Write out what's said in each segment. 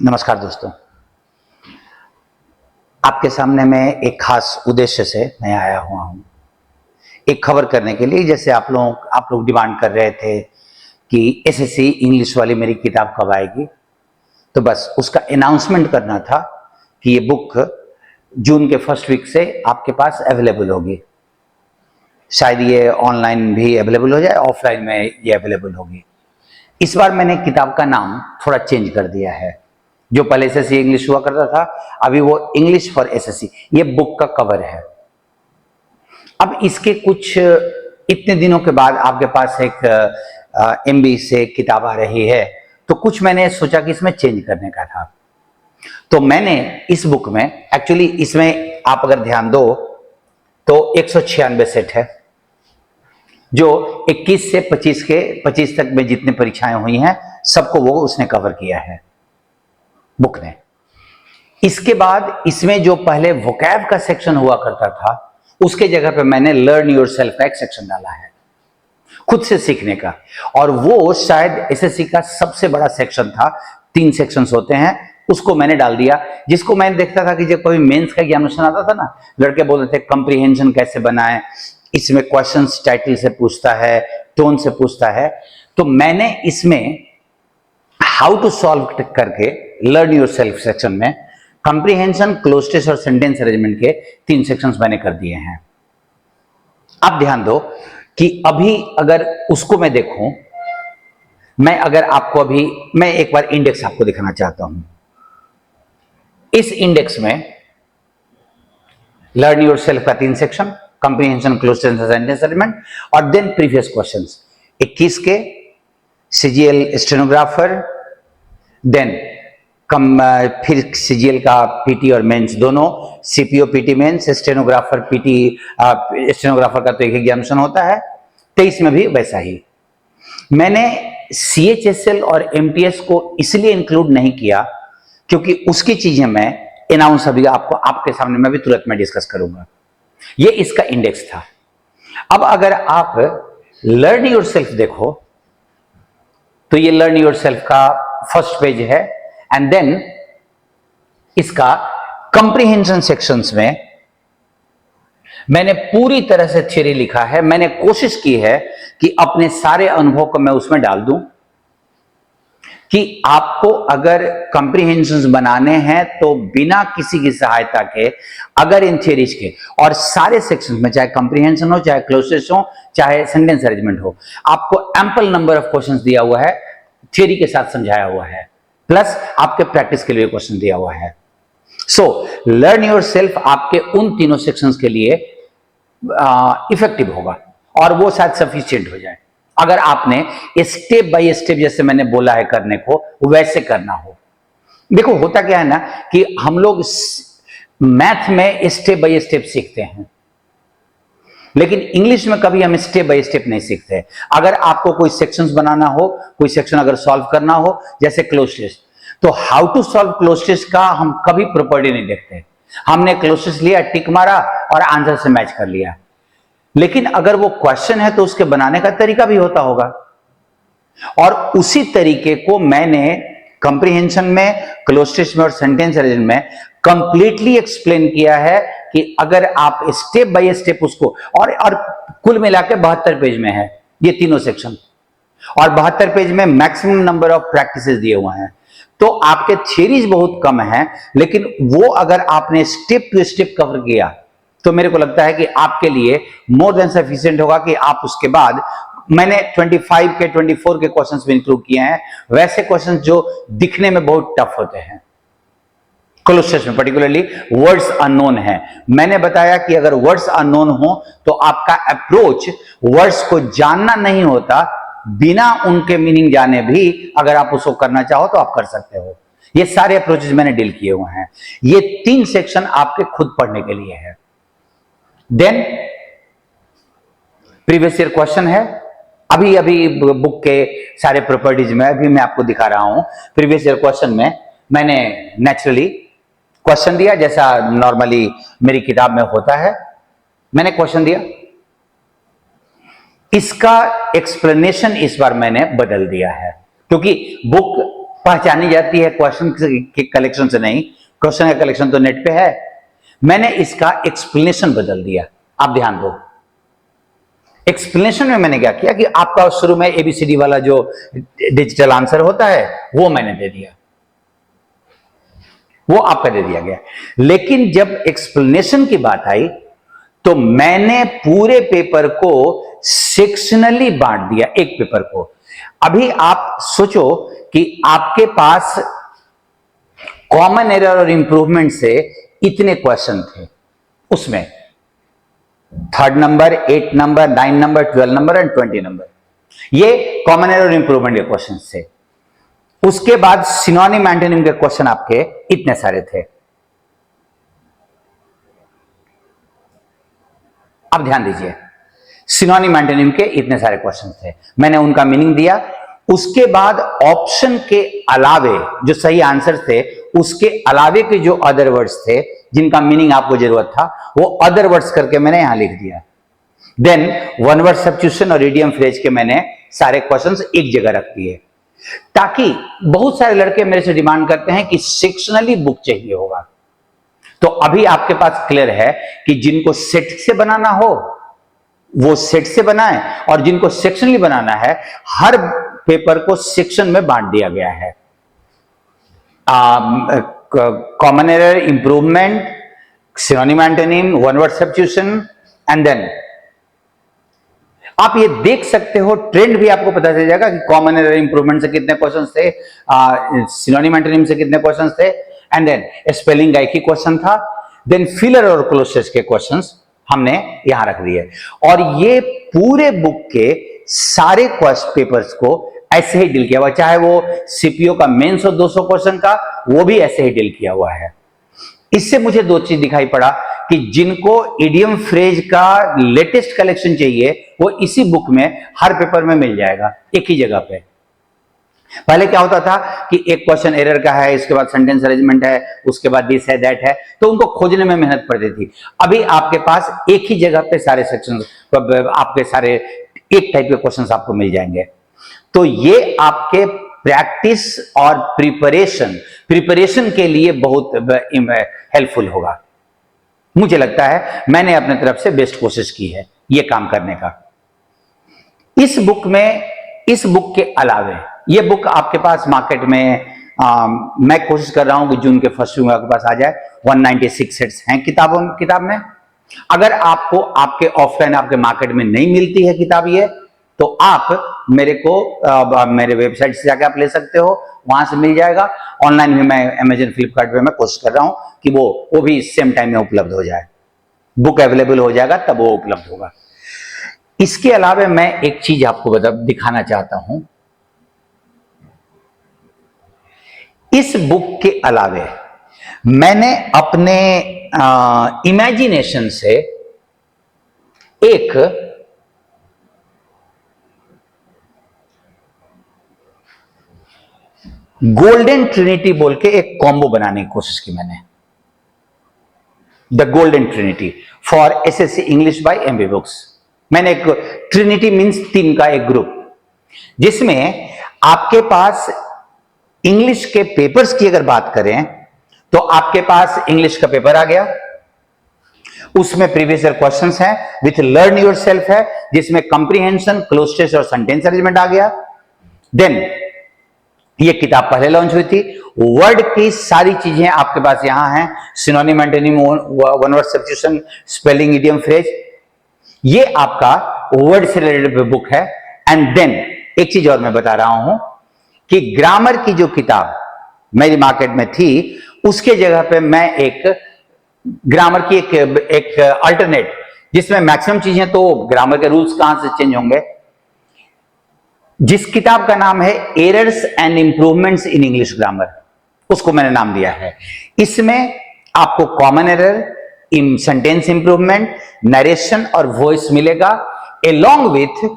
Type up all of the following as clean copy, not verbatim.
नमस्कार दोस्तों, आपके सामने मैं एक खास उद्देश्य से मैं आया हुआ हूँ। एक खबर करने के लिए, जैसे आप लोग डिमांड कर रहे थे कि एसएससी इंग्लिश वाली मेरी किताब कब आएगी, तो बस उसका अनाउंसमेंट करना था कि ये बुक जून के फर्स्ट वीक से आपके पास अवेलेबल होगी। शायद ये ऑनलाइन भी अवेलेबल हो जाए, ऑफलाइन में ये अवेलेबल होगी। इस बार मैंने किताब का नाम थोड़ा चेंज कर दिया है। जो पहले एसएससी इंग्लिश हुआ करता था, अभी वो इंग्लिश फॉर एसएससी ये बुक का कवर है। अब इसके कुछ इतने दिनों के बाद आपके पास एक एमबी से किताब आ रही है, तो कुछ मैंने सोचा कि इसमें चेंज करने का था। तो मैंने इस बुक में, एक्चुअली इसमें आप अगर ध्यान दो तो 196 सेट है, जो 21 से 25 तक में जितनी परीक्षाएं हुई हैं सबको वो उसने कवर किया है बुक ने। इसके बाद इसमें जो पहले वोकैब का सेक्शन हुआ करता था, उसके जगह पे मैंने लर्न योरसेल्फ का एक सेक्शन डाला है, खुद से सीखने का। और वो शायद एसएससी का सबसे बड़ा सेक्शन था। 3 सेक्शंस होते हैं, उसको मैंने डाल दिया। जिसको मैंने देखता था कि जब कभी मेंस का एग्जामिनेशन आता था ना, लड़के बोलते थे कंप्रीहेंशन कैसे बनाएं, इसमें क्वेश्चंस टाइटल से पूछता है, टोन से पूछता है। तो मैंने इसमें हाउ टू सॉल्व करके लर्न योरसेल्फ सेक्शन में कंप्रीहेंशन, क्लोज टेस्ट और सेंटेंस अरेंजमेंट के 3 सेक्शंस मैंने कर दिए हैं। अब ध्यान दो कि अभी अगर उसको मैं देखूं, मैं एक बार इंडेक्स आपको दिखाना चाहता हूं। इस इंडेक्स में लर्न योरसेल्फ का 3 section, comprehension, cloze test, sentence arrangement, और देन प्रीवियस क्वेश्चंस 21 के, सीजीएल स्टेनोग्राफर, देन फिर सीजीएल का पीटी और मेंस दोनों, CPO PT mains, stenographer PT, stenographer का तो एक एग्जामिनेशन होता है। 23 में भी वैसा ही। मैंने सीएचएसएल और एमटीएस को इसलिए इंक्लूड नहीं किया क्योंकि उसकी चीजें मैं अनाउंस अभी आपके सामने मैं भी तुरंत में डिस्कस करूंगा। ये इसका इंडेक्स था। अब अगर आप लर्न योरसेल्फ देखो तो ये लर्न योरसेल्फ का फर्स्ट पेज है, एंड देन इसका कंप्रीहेंशन सेक्शंस में मैंने पूरी तरह से थ्योरी लिखा है। मैंने कोशिश की है कि अपने सारे अनुभव को मैं उसमें डाल दूं कि आपको अगर कंप्रीहेंशंस बनाने हैं तो बिना किसी की सहायता के, अगर इन थ्योरीज के और सारे सेक्शंस में, चाहे कंप्रीहेंशन हो, चाहे क्लोजेस हो, चाहे सेंटेंस अरेंजमेंट हो, आपको एम्पल नंबर ऑफ क्वेश्चंस दिया हुआ है, थ्योरी के साथ समझाया हुआ है, प्लस आपके प्रैक्टिस के लिए क्वेश्चन दिया हुआ है। सो लर्न योरसेल्फ आपके उन तीनों सेक्शंस के लिए इफेक्टिव होगा और वो शायद सफिशिएंट हो जाए अगर आपने स्टेप बाय स्टेप, जैसे मैंने बोला है करने को, वैसे करना हो। देखो होता क्या है ना कि हम लोग मैथ में स्टेप बाय स्टेप सीखते हैं, लेकिन इंग्लिश में कभी हम स्टेप बाय स्टेप नहीं सीखते। अगर आपको कोई सेक्शंस बनाना हो, कोई सेक्शन अगर सॉल्व करना हो, जैसे क्लोज टेस्ट, तो how to solve cloze test का हम कभी प्रॉपर्टी नहीं देखते। हमने क्लोज टेस्ट लिया, टिक मारा और आंसर से मैच कर लिया। लेकिन अगर वो क्वेश्चन है तो उसके बनाने का तरीका भी होता होगा, और उसी तरीके को मैंने कंप्रीहेंशन में, क्लोज टेस्ट में और सेंटेंस अरेंजमेंट में कंप्लीटली एक्सप्लेन किया है कि अगर आप स्टेप बाय स्टेप उसको, और कुल मिलाकर 72 पेज में है ये तीनों सेक्शन, और 72 पेज में मैक्सिमम नंबर ऑफ प्रैक्टिसेस दिए हुए हैं। तो आपके थ्योरीज बहुत कम है, लेकिन वो अगर आपने स्टेप टू स्टेप कवर किया तो मेरे को लगता है कि आपके लिए मोर देन सफिशिएंट होगा कि आप उसके बाद, मैंने 25 के 24 के क्वेश्चंस भी इंक्लूड किए हैं, वैसे क्वेश्चंस जो दिखने में बहुत टफ होते हैं, क्लोज टेस्ट में पर्टिकुलरली वर्ड्स अननोन है। मैंने बताया कि अगर वर्ड्स अननोन हो तो आपका अप्रोच वर्ड्स को जानना नहीं होता, बिना उनके मीनिंग जाने भी अगर आप उसको करना चाहो तो आप कर सकते हो। ये सारे अप्रोचेस मैंने डील किए हुए हैं। ये 3 सेक्शन आपके खुद पढ़ने के लिए है। देन प्रीवियस ईयर क्वेश्चन है। अभी बुक के सारे प्रॉपर्टीज में अभी मैं आपको दिखा रहा हूं। प्रीवियस ईयर क्वेश्चन में मैंने नेचुरली क्वेश्चन दिया, जैसा नॉर्मली मेरी किताब में होता है। मैंने क्वेश्चन दिया, इसका एक्सप्लेनेशन इस बार मैंने बदल दिया है क्योंकि बुक पहचानी जाती है क्वेश्चन के कलेक्शन से नहीं, क्वेश्चन का कलेक्शन तो नेट पे है। मैंने इसका एक्सप्लेनेशन बदल दिया। आप ध्यान दो, एक्सप्लेनेशन में मैंने क्या किया कि आपका शुरू में एबीसीडी वाला जो डिजिटल आंसर होता है वो मैंने दे दिया, वो आपका दे दिया गया। लेकिन जब एक्सप्लेनेशन की बात आई तो मैंने पूरे पेपर को सेक्शनली बांट दिया, एक पेपर को। अभी आप सोचो कि आपके पास कॉमन एरर और इंप्रूवमेंट से इतने क्वेश्चन थे, उसमें 3rd number, 8 number, 9 number, 12 number and 20 number, ये कॉमन एरर और इंप्रूवमेंट के क्वेश्चन थे। उसके बाद सिनोनिम एंटोनिम के क्वेश्चन आपके इतने सारे थे। अब ध्यान दीजिए, सिनोनिम एंटोनिम के इतने सारे क्वेश्चन थे, मैंने उनका मीनिंग दिया। उसके बाद ऑप्शन के अलावे जो सही आंसर थे, उसके अलावे के जो अदर वर्ड्स थे जिनका मीनिंग आपको जरूरत था, वो अदर वर्ड्स करके मैंने यहां लिख दिया। देन वन वर्ड सब्स्टिट्यूशन और इडियम फ्रेज के मैंने सारे क्वेश्चंस एक जगह रख दिए, ताकि बहुत सारे लड़के मेरे से डिमांड करते हैं कि सेक्शनली बुक चाहिए होगा। तो अभी आपके पास क्लियर है कि जिनको सेट से बनाना हो वो सेट से बनाएं, और जिनको सेक्शनली बनाना है हर पेपर को सेक्शन में बांट दिया गया है। Common error, improvement, synonym antonym, one word substitution and then आप ये देख सकते हो, ट्रेंड भी आपको पता चल जाएगा कि कॉमन एरर इंप्रूवमेंट से कितने क्वेश्चंस थे, सिनोनिम एंटोनिम से कितने क्वेश्चंस थे, एंड देन स्पेलिंग का एक ही क्वेश्चन था। देन फिलर और क्लोजेस के क्वेश्चंस हमने यहां रख दिए, और ये पूरे बुक के सारे पेपर्स को ऐसे ही डील किया हुआ, चाहे वो सीपीओ का मेंस हो 200 क्वेश्चन का, वो भी ऐसे ही डील किया हुआ है। इससे मुझे दो चीज दिखाई पड़ा कि जिनको इडियम फ्रेज का लेटेस्ट कलेक्शन चाहिए वो इसी बुक में हर पेपर में मिल जाएगा, एक ही जगह पे। पहले क्या होता था कि एक क्वेश्चन एरर का है, इसके बाद सेंटेंस अरेंजमेंट है, उसके बाद दिस है, दैट है, तो उनको खोजने में मेहनत पड़ती थी। अभी आपके पास एक ही जगह पे सारे सेक्शन, आपके सारे एक टाइप के क्वेश्चंस आपको मिल जाएंगे। तो ये आपके प्रैक्टिस और प्रिपरेशन के लिए बहुत हेल्पफुल होगा। मुझे लगता है मैंने अपने तरफ से बेस्ट कोशिश की है ये काम करने का। इस बुक के अलावे ये बुक आपके पास मार्केट में मैं कोशिश कर रहा हूं कि जून के फर्स्ट वीक आपके पास आ जाए। 196 सेट्स हैं किताब में। अगर आपको आपके ऑफलाइन आपके मार्केट में नहीं मिलती है किताब ये, तो आप मेरे वेबसाइट से जाकर आप ले सकते हो, वहां से मिल जाएगा। ऑनलाइन भी मैं अमेजन, फ्लिपकार्ट पे मैं कोशिश कर रहा हूं कि वो भी सेम टाइम में उपलब्ध हो जाए। बुक अवेलेबल हो जाएगा तब वो उपलब्ध होगा। इसके अलावा मैं एक चीज आपको दिखाना चाहता हूं। इस बुक के अलावे मैंने अपने इमेजिनेशन से एक गोल्डन ट्रिनिटी बोल के एक कॉम्बो बनाने की कोशिश की मैंने। The golden Trinity for SSC English by MB books. मैंने एक ट्रिनिटी मींस 3 का एक ग्रुप, जिसमें आपके पास इंग्लिश के पेपर्स की अगर बात करें तो आपके पास इंग्लिश का पेपर आ गया, उसमें प्रीवियस ईयर क्वेश्चंस हैं विथ लर्न योरसेल्फ है, जिसमें कंप्रीहेंशन, क्लोज टेस्ट और सेंटेंस अरेंजमेंट आ गया। देन ये किताब पहले लॉन्च हुई थी, वर्ड की सारी चीजें आपके पास यहां हैं, synonym antonym, one word substitution, spelling, idiom phrase, ये आपका वर्ड से रिलेटेड बुक है। एंड देन एक चीज और मैं बता रहा हूं कि ग्रामर की जो किताब मेरी मार्केट में थी, उसके जगह पे मैं एक ग्रामर की एक अल्टरनेट, जिसमें मैक्सिमम चीजें तो ग्रामर के रूल्स कहां से चेंज होंगे, जिस किताब का नाम है errors and improvements in English grammar, उसको मैंने नाम दिया है। इसमें आपको common error, sentence improvement, narration और वॉइस मिलेगा, एलॉन्ग विथ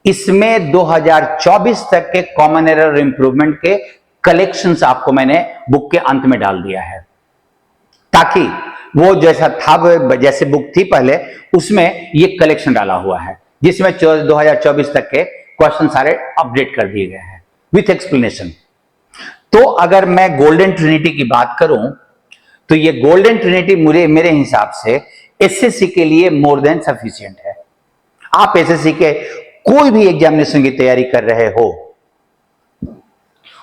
इसमें 2024 तक के कॉमन एरर और इंप्रूवमेंट के कलेक्शंस आपको मैंने बुक के अंत में डाल दिया है, ताकि वो जैसा था, जैसे बुक थी पहले, उसमें ये कलेक्शन डाला हुआ है, जिसमें 2024 तक के क्वेश्चन सारे अपडेट कर दिए गए हैं विथ एक्सप्लेनेशन। तो अगर मैं गोल्डन ट्रिनिटी की बात करूं तो ये गोल्डन ट्रिनिटी मेरे हिसाब से एसएससी के लिए मोर देन सफिशिएंट है। आप एसएससी के कोई भी एग्जामिनेशन की तैयारी कर रहे हो,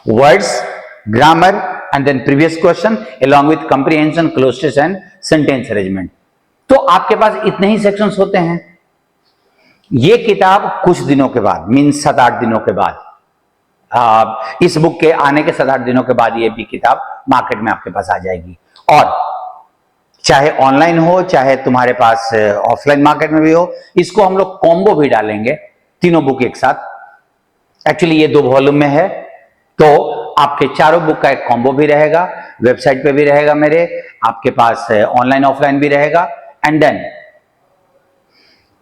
words, grammar and then previous question along with comprehension, clozes and sentence arrangement, तो आपके पास इतने ही सेक्शंस होते हैं। ये किताब कुछ दिनों के बाद, मीन्स 7-8 दिनों के बाद, इस बुक के आने के 7-8 दिनों के बाद ये भी किताब मार्केट में आपके पास आ जाएगी। और चाहे ऑनलाइन हो, चाहे तुम्हारे पास ऑफलाइन मार्केट में भी हो, इसको हम लोग कॉम्बो भी डालेंगे, तीनों बुक एक साथ। एक्चुअली ये 2 वॉल्यूम में है, तो आपके चारों बुक का एक कॉम्बो भी रहेगा, वेबसाइट पे भी रहेगा मेरे, आपके पास ऑनलाइन ऑफलाइन भी रहेगा। एंड देन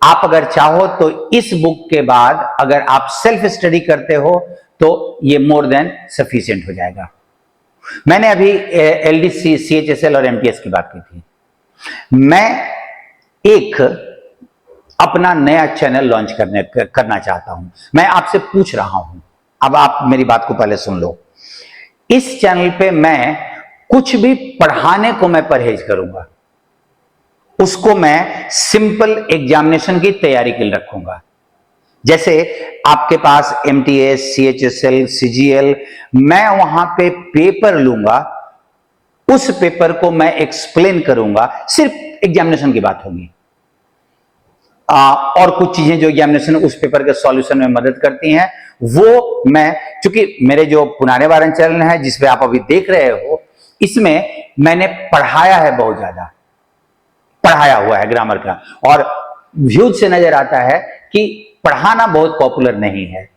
आप अगर चाहो तो इस बुक के बाद अगर आप सेल्फ स्टडी करते हो तो ये मोर देन सफिशिएंट हो जाएगा। मैंने अभी एलडीसी, सीएचएसएल और एमटीएस की बात की थी। मैं एक अपना नया चैनल लॉन्च करना चाहता हूं। मैं आपसे पूछ रहा हूं, अब आप मेरी बात को पहले सुन लो। इस चैनल पे मैं कुछ भी पढ़ाने को मैं परहेज करूंगा, उसको मैं सिंपल एग्जामिनेशन की तैयारी के लिए रखूंगा। जैसे आपके पास एमटीएस, सीएचएसएल, सीजीएल, मैं वहां पे पेपर लूंगा, उस पेपर को मैं एक्सप्लेन करूंगा, सिर्फ एग्जामिनेशन की बात होगी। और कुछ चीजें जो एग्जामिनेशन उस पेपर के सॉल्यूशन में मदद करती हैं, वो मैं, चूंकि मेरे जो पुराने वारन चैनल है जिसपे आप अभी देख रहे हो, इसमें मैंने पढ़ाया है, बहुत ज्यादा पढ़ाया हुआ है ग्रामर का, और व्यूज से नजर आता है कि पढ़ाना बहुत पॉपुलर नहीं है,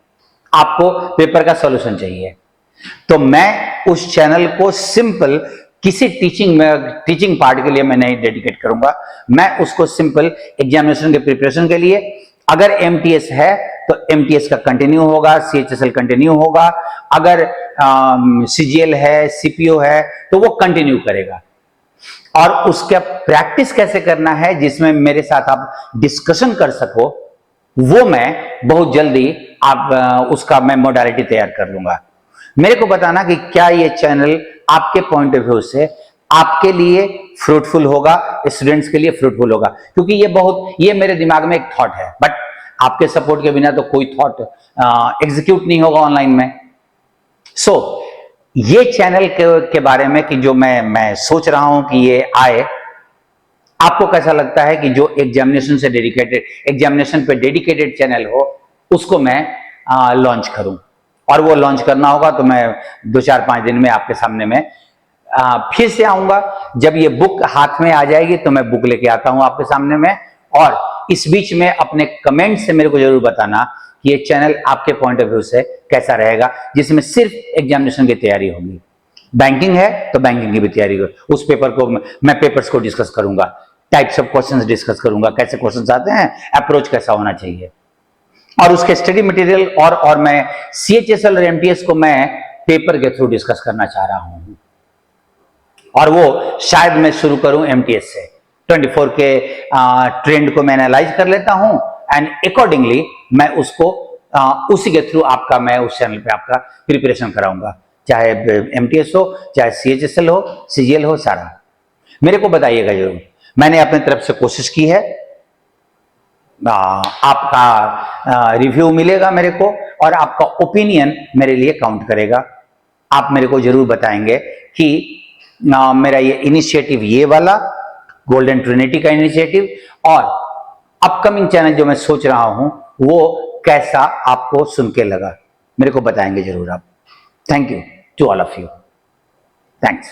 आपको पेपर का सॉल्यूशन चाहिए। तो मैं उस चैनल को सिंपल किसी टीचिंग पार्ट के लिए मैं नहीं डेडिकेट करूंगा, मैं उसको सिंपल एग्जामिनेशन के प्रिपरेशन के लिए, अगर एमटीएस है तो एमटीएस का कंटिन्यू होगा, सीएचएसएल कंटिन्यू होगा, अगर सीजीएल है, सीपीओ है तो वो कंटिन्यू करेगा। और उसका प्रैक्टिस कैसे करना है जिसमें मेरे साथ आप डिस्कशन कर सको, वो मैं बहुत जल्दी उसका मैं मोडालिटी तैयार कर लूंगा। मेरे को बताना कि क्या ये चैनल आपके पॉइंट ऑफ व्यू से आपके लिए फ्रूटफुल होगा, स्टूडेंट्स के लिए फ्रूटफुल होगा, क्योंकि ये मेरे दिमाग में एक थॉट है, बट आपके सपोर्ट के बिना तो कोई थॉट एग्जीक्यूट नहीं होगा ऑनलाइन में। सो ये चैनल के बारे में कि जो मैं सोच रहा हूं कि ये आए, आपको कैसा लगता है कि जो एग्जामिनेशन से डेडिकेटेड, एग्जामिनेशन पे डेडिकेटेड चैनल हो, उसको मैं लॉन्च करूं। और वो लॉन्च करना होगा तो मैं 2-4-5 दिन में आपके सामने में फिर से आऊंगा। जब ये बुक हाथ में आ जाएगी तो मैं बुक लेके आता हूं आपके सामने में, और इस बीच में अपने कमेंट से मेरे को जरूर बताना कि ये चैनल आपके पॉइंट ऑफ व्यू से कैसा रहेगा, जिसमें सिर्फ एग्जामिनेशन की तैयारी होगी। बैंकिंग है तो बैंकिंग की भी तैयारी हो, उस पेपर को मैं पेपर्स को डिस्कस करूंगा, टाइप्स ऑफ क्वेश्चंस डिस्कस करूंगा, कैसे क्वेश्चंस आते हैं, अप्रोच कैसा होना चाहिए, और उसके स्टडी मटेरियल, और मैं सीएचएसएल और एमटीएस को मैं पेपर के थ्रू डिस्कस करना चाह रहा हूं। और वो शायद मैं शुरू करूं एमटीएस से। 24 के ट्रेंड को मैं एनालाइज कर लेता हूं एंड अकॉर्डिंगली मैं उसको उसी के थ्रू मैं उस चैनल पे आपका प्रिपरेशन कराऊंगा, चाहे एमटीएस हो, चाहे सीएचएसएल हो, सीजीएल हो, सारा मेरे को बताइएगा जरूर। मैंने अपनी तरफ से कोशिश की है, आपका रिव्यू मिलेगा मेरे को, और आपका ओपिनियन मेरे लिए काउंट करेगा। आप मेरे को जरूर बताएंगे कि मेरा ये इनिशिएटिव, ये वाला गोल्डन ट्रिनिटी का इनिशिएटिव, और अपकमिंग चैनल जो मैं सोच रहा हूं, वो कैसा आपको सुन के लगा, मेरे को बताएंगे जरूर आप। Thank you to all of you, thanks.